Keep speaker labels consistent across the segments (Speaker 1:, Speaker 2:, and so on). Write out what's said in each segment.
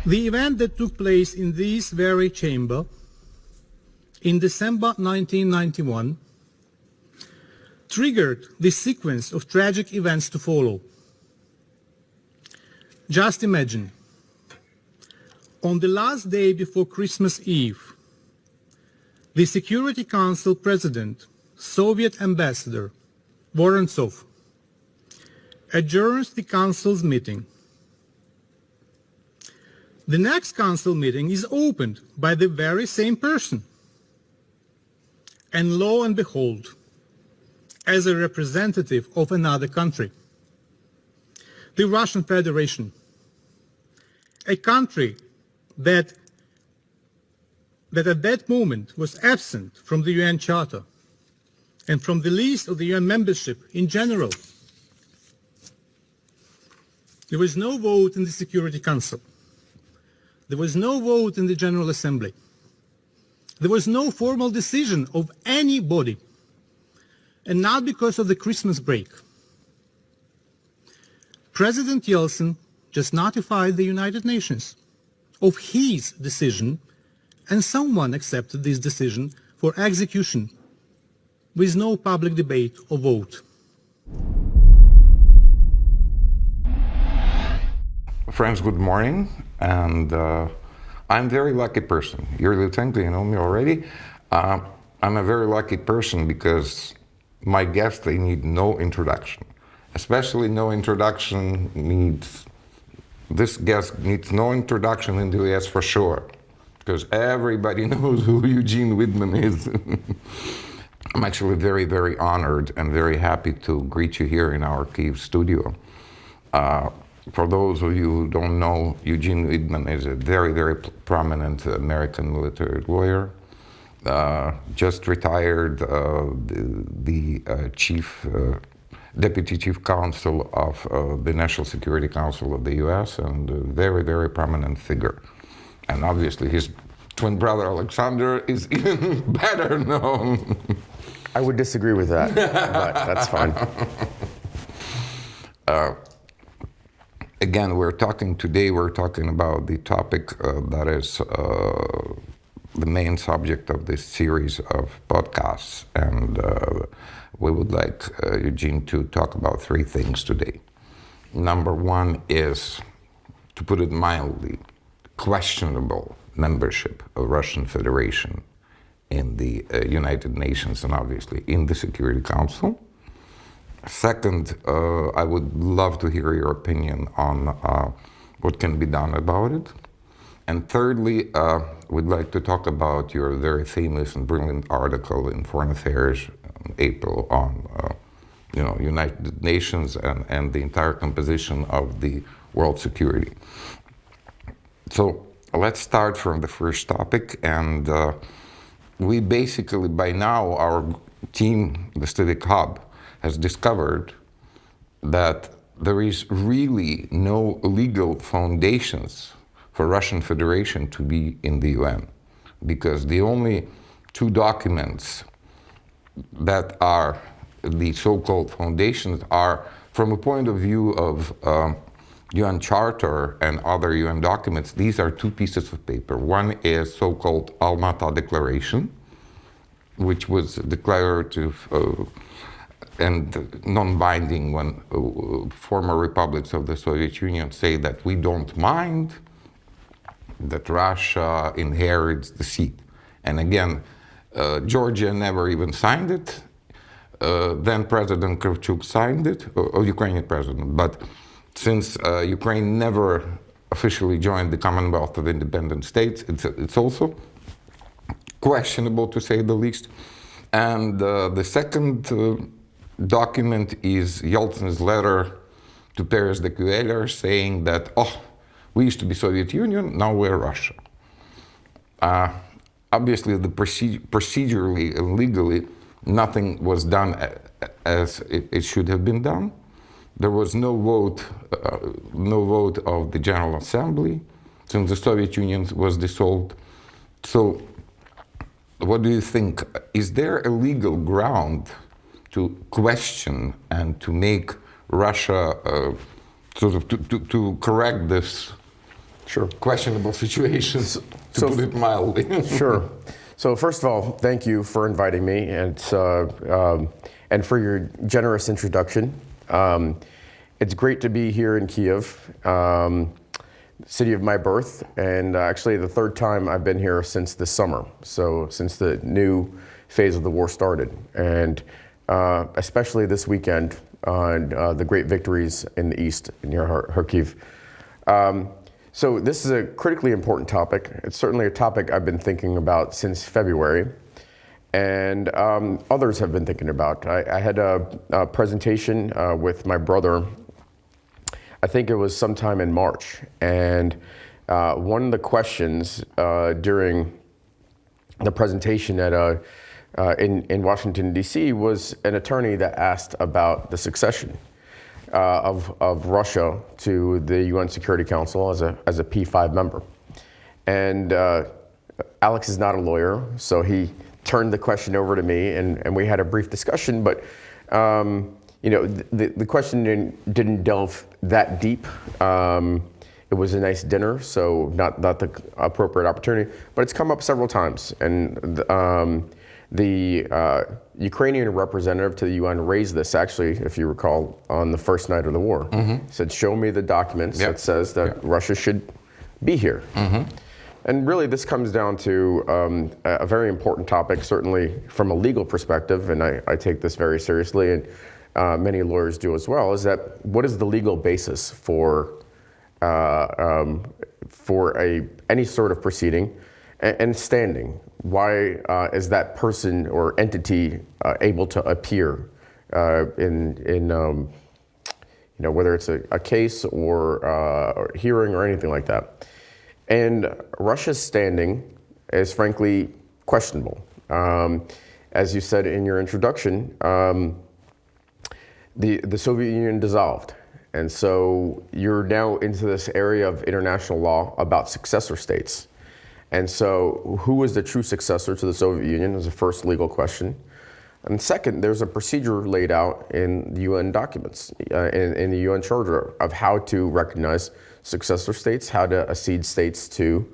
Speaker 1: The event that took place in this very chamber in December 1991 triggered the sequence of tragic events to follow. Just imagine, on the last day before Christmas Eve, the Security Council President, Soviet Ambassador Vorontsov, adjourns the Council's meeting. The next Council meeting is opened by the very same person. And lo and behold, as a representative of another country, the Russian Federation, a country that at that moment was absent from the UN Charter and from the list of the UN membership in general. There was no vote in the Security Council. There was no vote in the General Assembly. There was no formal decision of anybody, and not because of the Christmas break. President Yeltsin just notified the United Nations of his decision, and someone accepted this decision for execution with no public debate or vote.
Speaker 2: Friends, good morning, and I'm a very lucky person. Yurii Lutsenko, you know me already. I'm a very lucky person because my guests, they need no introduction. Especially no introduction needs, this guest needs no introduction in the US for sure, because everybody knows who Yevgeny Vindman is. I'm actually very, very honored and very happy to greet you here in our Kyiv studio. For those of you who don't know, Yevgeny Vindman is a very, very prominent American military lawyer. Just retired, the Deputy Chief Counsel of the National Security Council of the US, and a very, very prominent figure. And obviously his twin brother Alexander is even better known.
Speaker 3: I would disagree with that, but that's fine.
Speaker 2: Again, we're talking about the topic that is the main subject of this series of podcasts. And we would like Eugene to talk about three things today. Number one is, to put it mildly, questionable membership of Russian Federation in the United Nations and obviously in the Security Council. Second, I would love to hear your opinion on what can be done about it. And thirdly, we'd like to talk about your very famous and brilliant article in Foreign Affairs in April on United Nations and the entire composition of the world security. So let's start from the first topic. And we basically, by now, our team, the Civic Hub, has discovered that there is really no legal foundations for Russian Federation to be in the UN, because the only two documents that are the so-called foundations are, from a point of view of UN Charter and other UN documents, these are two pieces of paper. One is so-called Alma-Ata Declaration, which was declarative and non-binding when former republics of the Soviet Union say that we don't mind that Russia inherits the seat. And again, Georgia never even signed it. Then President Kravchuk signed it, or Ukrainian president. But since Ukraine never officially joined the Commonwealth of Independent States, it's also questionable, to say the least. And the second document is Yeltsin's letter to Paris the Cuellar saying that, we used to be Soviet Union, now we're Russia. Obviously, procedurally and legally, nothing was done as it should have been done. There was no vote of the General Assembly since the Soviet Union was dissolved. So, what do you think? Is there a legal ground to question and to make Russia to correct this
Speaker 3: Sure.
Speaker 2: questionable situations, to put it mildly.
Speaker 3: Sure. So first of all, thank you for inviting me and for your generous introduction. It's great to be here in Kiev, city of my birth, and actually the third time I've been here since this summer. So since the new phase of the war started, and especially this weekend on the great victories in the east near Kharkiv. So this is a critically important topic. It's certainly a topic I've been thinking about since February, and others have been thinking about. I had a presentation with my brother, I think it was sometime in March, and one of the questions during the presentation in Washington, D.C. was an attorney that asked about the succession of Russia to the UN Security Council as a P5 member. And Alex is not a lawyer, so he turned the question over to me, and we had a brief discussion, but the question didn't delve that deep. It was a nice dinner, so not the appropriate opportunity, but it's come up several times. And the Ukrainian representative to the UN raised this, actually, if you recall, on the first night of the war. He said, show me the documents that says that Russia should be here. And really, this comes down to a very important topic, certainly from a legal perspective, and I take this very seriously, and many lawyers do as well, is that what is the legal basis for any sort of proceeding and standing? Why is that person or entity able to appear in whether it's a case or a hearing or anything like that? And Russia's standing is frankly questionable. As you said in your introduction, the Soviet Union dissolved. And so you're now into this area of international law about successor states. And so who is the true successor to the Soviet Union is the first legal question. And second, there's a procedure laid out in the UN documents, in the UN Charter, of how to recognize successor states, how to accede states to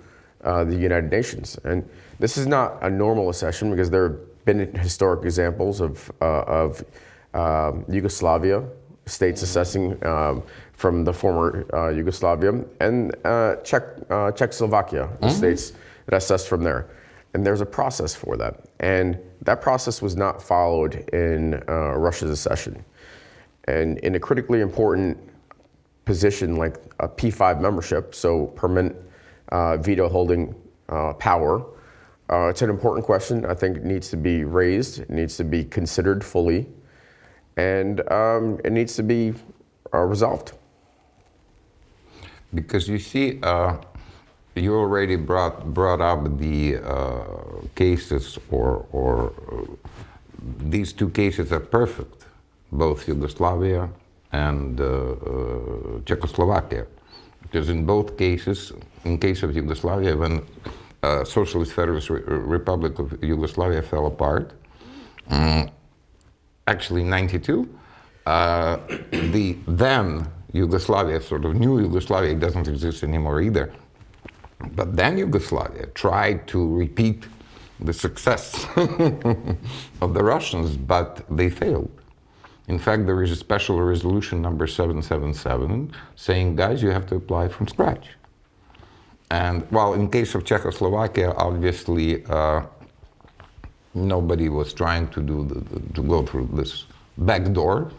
Speaker 3: the United Nations. And this is not a normal accession, because there have been historic examples of Yugoslavia, states assessing from the former Yugoslavia, and Czechoslovakia, states that assessed from there. And there's a process for that. And that process was not followed in Russia's accession. And in a critically important position like a P5 membership, so permanent veto holding power, it's an important question. I think it needs to be raised, it needs to be considered fully, and it needs to be resolved.
Speaker 2: Because you see, you already brought up the cases, or these two cases are perfect, both Yugoslavia and Czechoslovakia. Because in both cases, in case of Yugoslavia, when Socialist Federalist Republic of Yugoslavia fell apart, actually in '92, the then Yugoslavia, sort of new Yugoslavia, it doesn't exist anymore either. But then Yugoslavia tried to repeat the success of the Russians, but they failed. In fact, there is a special resolution number 777 saying, guys, you have to apply from scratch. And while in case of Czechoslovakia, obviously, nobody was trying to go through this back door,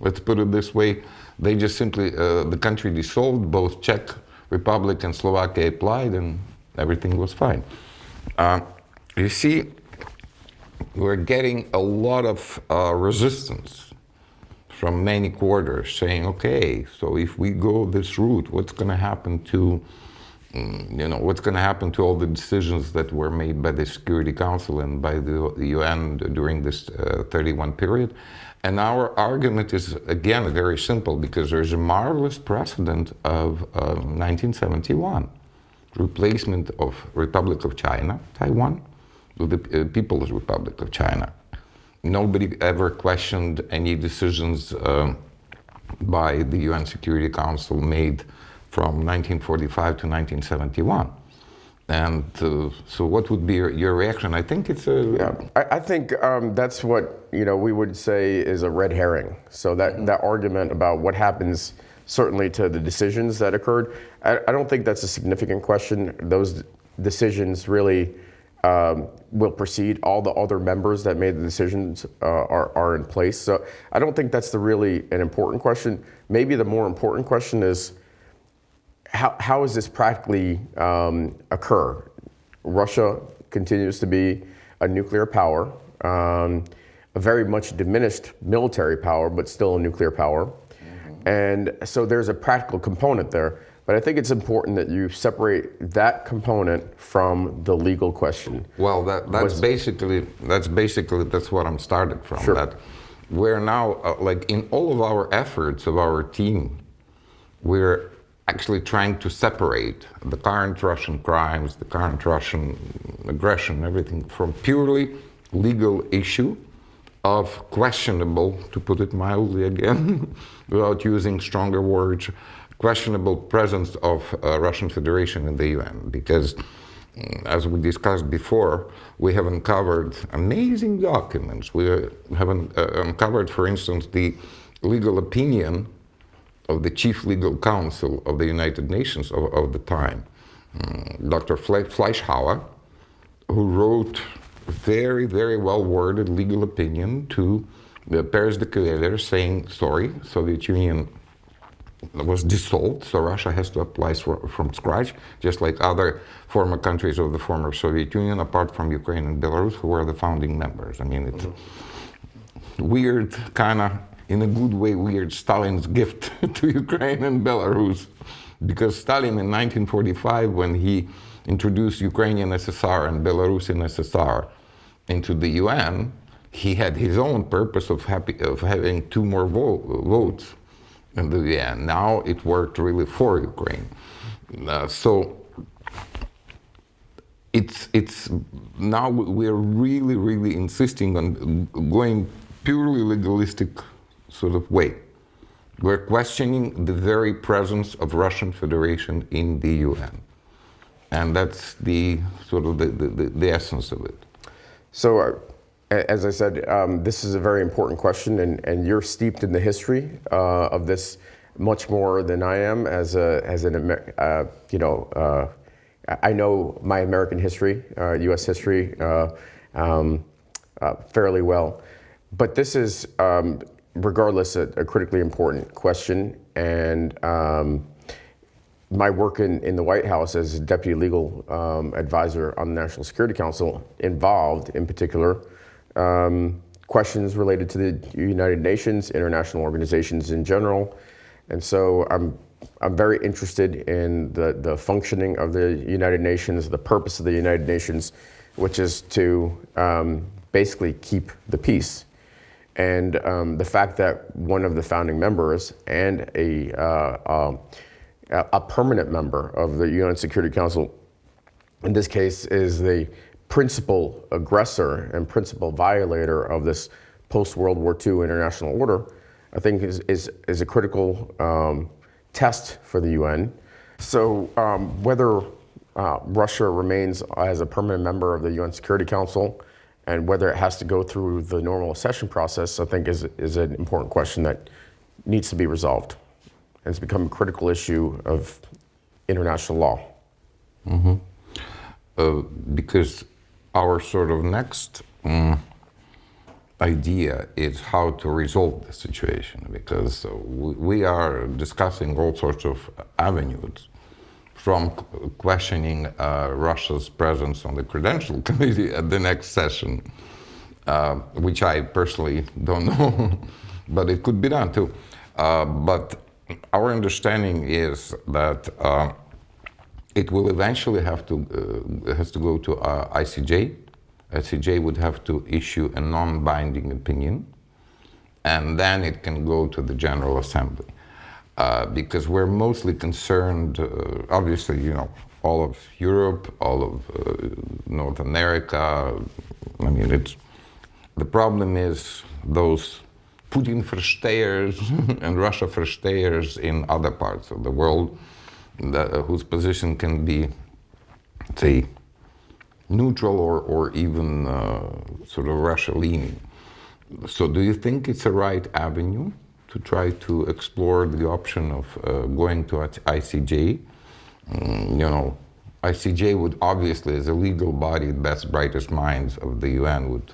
Speaker 2: let's put it this way. They just simply, the country dissolved, both Czech Republic and Slovakia applied, and everything was fine. You see, we're getting a lot of resistance from many quarters saying, okay, so if we go this route, what's going to happen to, what's going to happen to all the decisions that were made by the Security Council and by the UN during this 31 period? And our argument is, again, very simple, because there's a marvelous precedent of 1971, replacement of Republic of China, Taiwan, with the People's Republic of China. Nobody ever questioned any decisions by the UN Security Council made from 1945 to 1971. And so what would be your reaction? I think it's a...
Speaker 3: Yeah, I think that's what we would say is a red herring. So that argument about what happens certainly to the decisions that occurred, I don't think that's a significant question. Those decisions really will proceed. All the other members that made the decisions are in place. So I don't think that's really an important question. Maybe the more important question is, how does this practically occur? Russia continues to be a nuclear power, a very much diminished military power, but still a nuclear power. Mm-hmm. And so there's a practical component there. But I think it's important that you separate that component from the legal question.
Speaker 2: Well, that's basically what I'm started from.
Speaker 3: Sure.
Speaker 2: That we're now, like in all of our efforts of our team, we're actually trying to separate the current Russian crimes, the current Russian aggression, everything from purely legal issue of questionable, to put it mildly again, without using stronger words, questionable presence of Russian Federation in the UN. Because as we discussed before, we have uncovered amazing documents. We have uncovered, for instance, the legal opinion of the Chief Legal Counsel of the United Nations of the time, Dr. Fleischhauer, who wrote a very, very well-worded legal opinion to the Paris Declaration saying, sorry, Soviet Union was dissolved, so Russia has to apply from scratch, just like other former countries of the former Soviet Union, apart from Ukraine and Belarus, who were the founding members. I mean, it's weird, kind of, in a good way, weird Stalin's gift to Ukraine and Belarus. Because Stalin in 1945, when he introduced Ukrainian SSR and Belarusian SSR into the UN, he had his own purpose of having two more votes in the UN. Now it worked really for Ukraine. So it's now we're really, really insisting on going purely legalistic sort of way. We're questioning the very presence of Russian Federation in the UN. And that's the sort of the essence of it.
Speaker 3: So, as I said, this is a very important question, and you're steeped in the history of this much more than I am. I know my American history, U.S. history, fairly well. But this is, regardless, a critically important question. And my work in the White House as a deputy legal advisor on the National Security Council involved, in particular, questions related to the United Nations, international organizations in general. And so I'm very interested in the functioning of the United Nations, the purpose of the United Nations, which is to basically keep the peace. And the fact that one of the founding members and a permanent member of the UN Security Council, in this case, is the principal aggressor and principal violator of this post-World War II international order, I think is a critical test for the UN. So whether Russia remains as a permanent member of the UN Security Council and whether it has to go through the normal accession process, I think is an important question that needs to be resolved. And it's become a critical issue of international law.
Speaker 2: Mm-hmm. Because our sort of next idea is how to resolve the situation, because we are discussing all sorts of avenues, from questioning Russia's presence on the Credential Committee at the next session, which I personally don't know, but it could be done too. But our understanding is that it will eventually has to go to ICJ. ICJ would have to issue a non-binding opinion, and then it can go to the General Assembly. Because we're mostly concerned, obviously, all of Europe, all of North America. I mean, the problem is those Putin verstehers and Russia verstehers in other parts of the world whose position can be, say, neutral or even sort of Russia-leaning. So do you think it's a right avenue to try to explore the option of going to ICJ? ICJ would obviously, as a legal body, the best, brightest minds of the UN would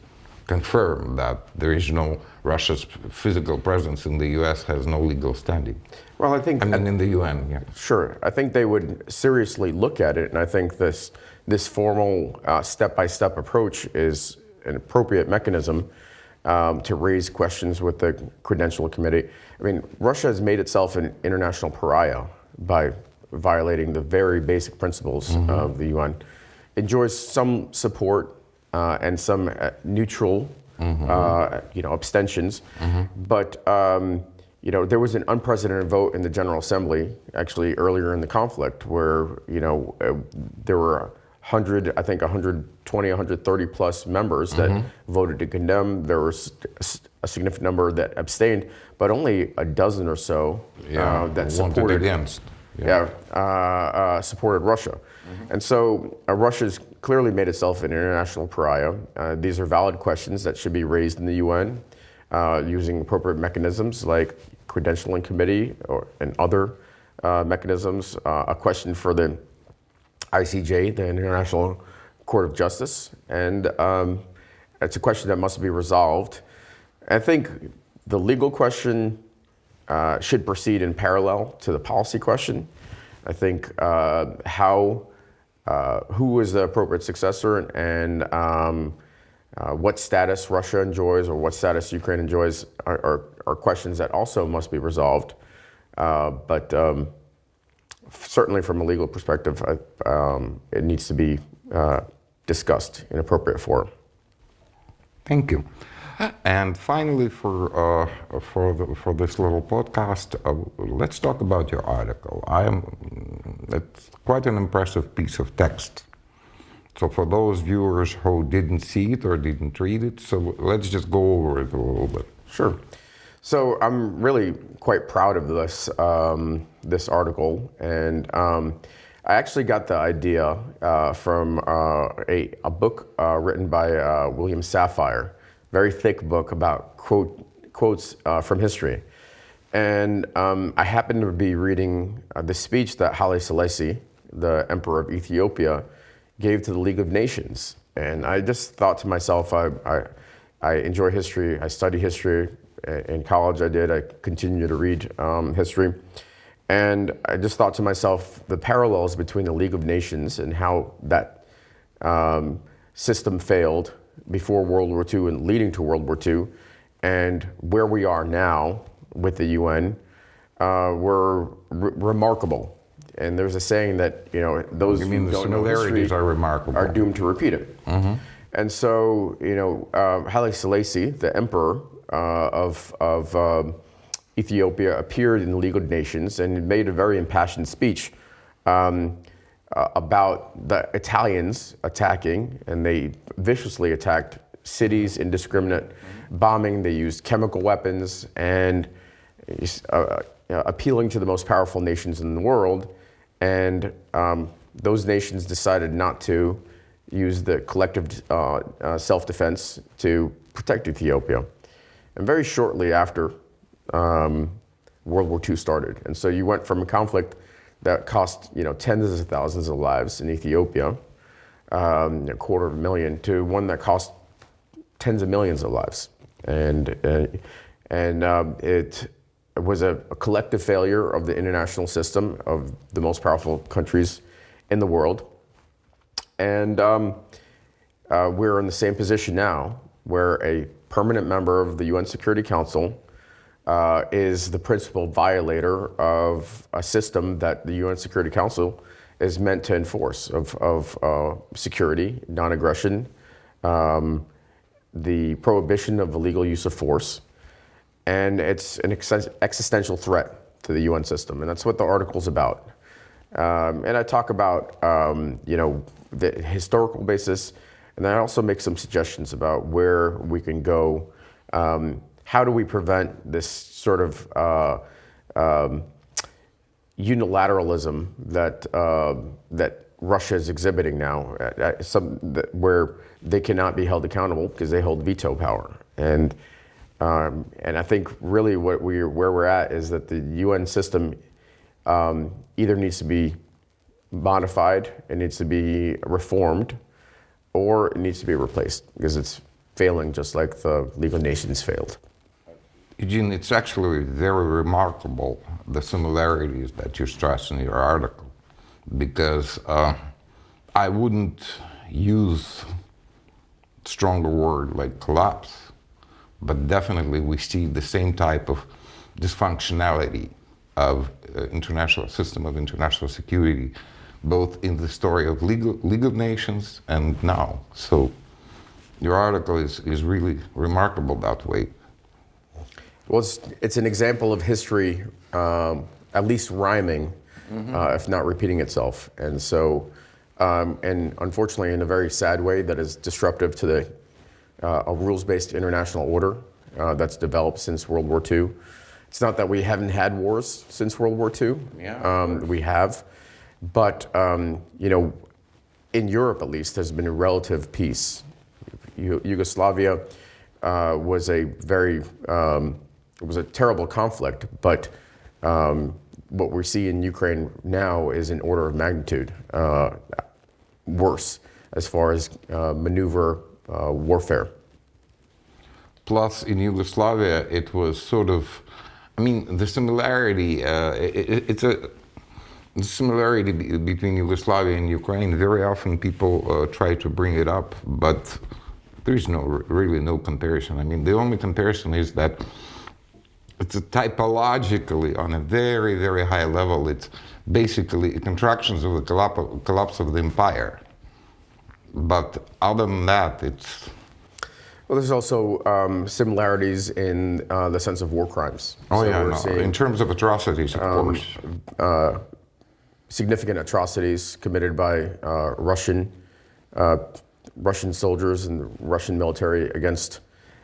Speaker 2: confirm that there is no, Russia's physical presence in the US has no legal standing.
Speaker 3: Well, I think...
Speaker 2: And in the UN, yeah.
Speaker 3: Sure. I think they would seriously look at it, and I think this formal step-by-step approach is an appropriate mechanism to raise questions with the Credential Committee. I mean, Russia has made itself an international pariah by violating the very basic principles of the UN. Enjoys some support and some neutral, abstentions, but there was an unprecedented vote in the General Assembly, actually earlier in the conflict, where there were 120, 130 plus members that voted to condemn. There was a significant number that abstained, but only a dozen or so that supported
Speaker 2: against.
Speaker 3: Supported Russia. And so Russia's clearly made itself an international pariah. These are valid questions that should be raised in the UN using appropriate mechanisms like Credentialing Committee and other mechanisms. A question for the ICJ, the International Court of Justice, and it's a question that must be resolved. I think the legal question should proceed in parallel to the policy question. I think who is the appropriate successor and what status Russia enjoys or what status Ukraine enjoys are questions that also must be resolved. But certainly from a legal perspective, it needs to be discussed in appropriate forum.
Speaker 2: Thank you. And finally, for this little podcast, let's talk about your article. It's quite an impressive piece of text. So for those viewers who didn't see it or didn't read it, so let's just go over it a little bit.
Speaker 3: Sure. So I'm really quite proud of this article, and I actually got the idea from a book written by William Safire. Very thick book about quotes from history. And I happened to be reading the speech that Haile Selassie, the Emperor of Ethiopia, gave to the League of Nations. And I just thought to myself, I enjoy history, I study history. In college I did, I continue to read history. And I just thought to myself, the parallels between the League of Nations and how that system failed before World War II and leading to World War II, and where we are now with the UN, were remarkable. And there's a saying that those who don't know history
Speaker 2: are remarkable,
Speaker 3: are doomed to repeat it. And so Haile Selassie, the Emperor of Ethiopia, appeared in the League of Nations and made a very impassioned speech about the Italians attacking, and they viciously attacked cities, indiscriminate bombing. They used chemical weapons and appealing to the most powerful nations in the world. And those nations decided not to use the collective self-defense to protect Ethiopia. And very shortly after, World War II started. And so you went from a conflict that cost tens of thousands of lives in Ethiopia, 250,000, to one that cost tens of millions of lives. And it was a collective failure of the international system of the most powerful countries in the world. And we're in the same position now, where a permanent member of the UN Security Council is the principal violator of a system that the UN Security Council is meant to enforce of security, non-aggression, the prohibition of illegal use of force, and it's an existential threat to the UN system, and that's what the article's about. And I talk about the historical basis, and then I also make some suggestions about where we can go. How do we prevent this sort of unilateralism that Russia is exhibiting now, where they cannot be held accountable because they hold veto power. And I think really where we're at is that the UN system either needs to be modified, it needs to be reformed, or it needs to be replaced because it's failing just like the League of Nations failed.
Speaker 2: Eugene, it's actually very remarkable, the similarities that you stress in your article, because I wouldn't use stronger word like collapse, but definitely we see the same type of dysfunctionality of international system of international security, both in the story of League of Nations and now. So your article is really remarkable that way.
Speaker 3: Well, it's an example of history, at least rhyming, if not repeating itself. And so, and unfortunately in a very sad way that is disruptive to a rules-based international order that's developed since World War II. It's not that we haven't had wars since World War II. Yeah, we have. But, in Europe at least, there's been a relative peace. Yugoslavia was a terrible conflict, but what we see in Ukraine now is an order of magnitude worse as far as maneuver warfare.
Speaker 2: Plus, in Yugoslavia, it was sort of, the similarity, the similarity between Yugoslavia and Ukraine, very often people try to bring it up, but there is really no comparison. The only comparison is that it's typologically on a very, very high level. It's basically contractions of the collapse of the empire. But other than that, it's...
Speaker 3: Well, there's also similarities in the sense of war crimes.
Speaker 2: Oh, so yeah, in terms of atrocities, of course.
Speaker 3: Significant atrocities committed by Russian soldiers and the Russian military against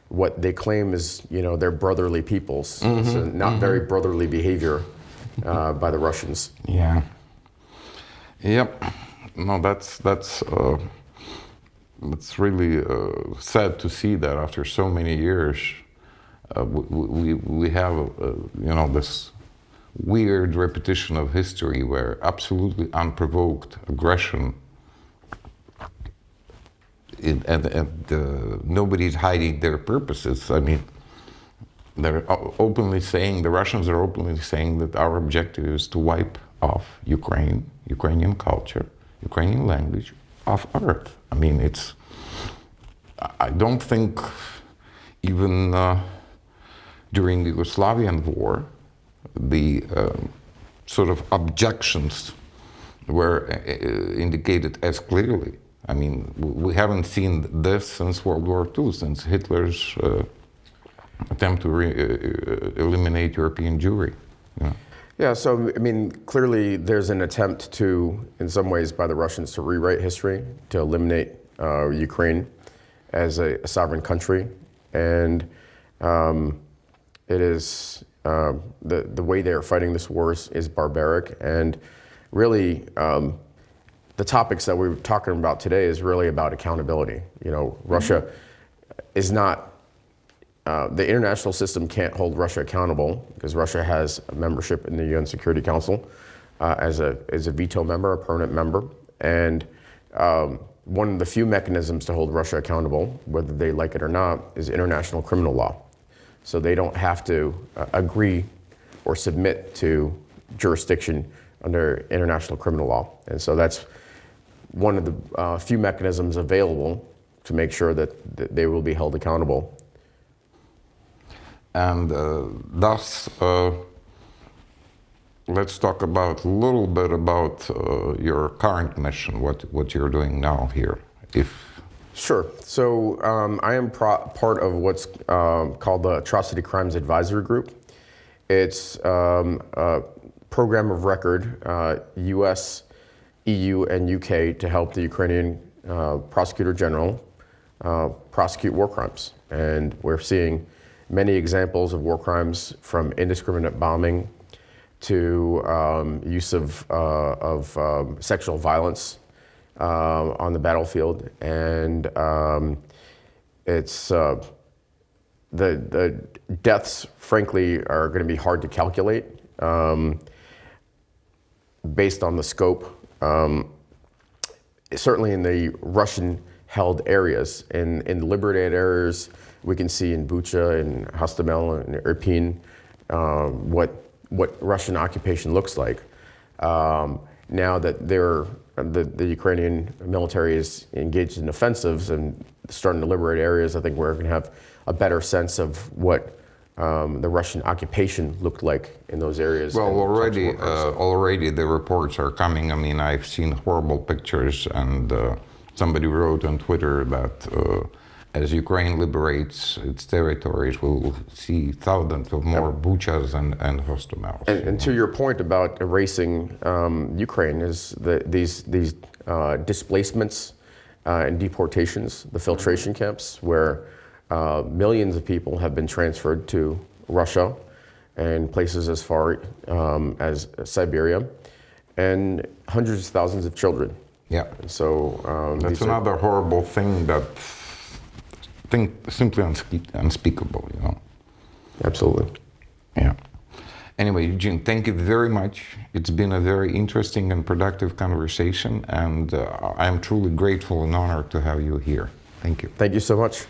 Speaker 3: what they claim is, their brotherly peoples. So not very brotherly behavior by the Russians.
Speaker 2: Yeah. Yep. No, that's really sad to see that after so many years, we have, this weird repetition of history where absolutely unprovoked aggression and nobody's hiding their purposes. They're openly saying, the Russians are openly saying that our objective is to wipe off Ukraine, Ukrainian culture, Ukrainian language off Earth. I don't think even during the Yugoslavian war, the sort of objections were indicated as clearly. We haven't seen this since World War II, since Hitler's attempt to eliminate European Jewry.
Speaker 3: Yeah, so clearly there's an attempt to, in some ways by the Russians, to rewrite history, to eliminate Ukraine as a sovereign country. And it is, the way they're fighting this war is barbaric. And really, the topics that we're talking about today is really about accountability. Russia is not, the international system can't hold Russia accountable because Russia has a membership in the UN Security Council as a veto member, a permanent member. And one of the few mechanisms to hold Russia accountable, whether they like it or not, is international criminal law. So they don't have to agree or submit to jurisdiction under international criminal law. And so that's one of the few mechanisms available to make sure that they will be held accountable.
Speaker 2: And thus, let's talk a little bit about your current mission, what you're doing now here, if...
Speaker 3: Sure. So I am part of what's called the Atrocity Crimes Advisory Group. It's a program of record, US, EU, and UK, to help the Ukrainian Prosecutor General prosecute war crimes. And we're seeing many examples of war crimes, from indiscriminate bombing to use of sexual violence on the battlefield, and it's the deaths, frankly, are going to be hard to calculate based on the scope. Certainly in the Russian-held areas, in the liberated areas, we can see in Bucha and Hostomel and Irpin what Russian occupation looks like. Now that the Ukrainian military is engaged in offensives and starting to liberate areas, I think we're going to have a better sense of what the Russian occupation looked like in those areas.
Speaker 2: Well, already the reports are coming. I mean, I've seen horrible pictures, and somebody wrote on Twitter that as Ukraine liberates its territories, we'll see thousands of more Buchas and Hostomels.
Speaker 3: And to your point about erasing Ukraine, is these displacements and deportations, the filtration camps, where millions of people have been transferred to Russia and places as far as Siberia, and hundreds of thousands of children.
Speaker 2: Yeah.
Speaker 3: So
Speaker 2: that's another horrible thing that simply unspeakable, you know.
Speaker 3: Absolutely.
Speaker 2: Yeah. Anyway, Eugene, thank you very much. It's been a very interesting and productive conversation, and I am truly grateful and honored to have you here. Thank you.
Speaker 3: Thank you so much.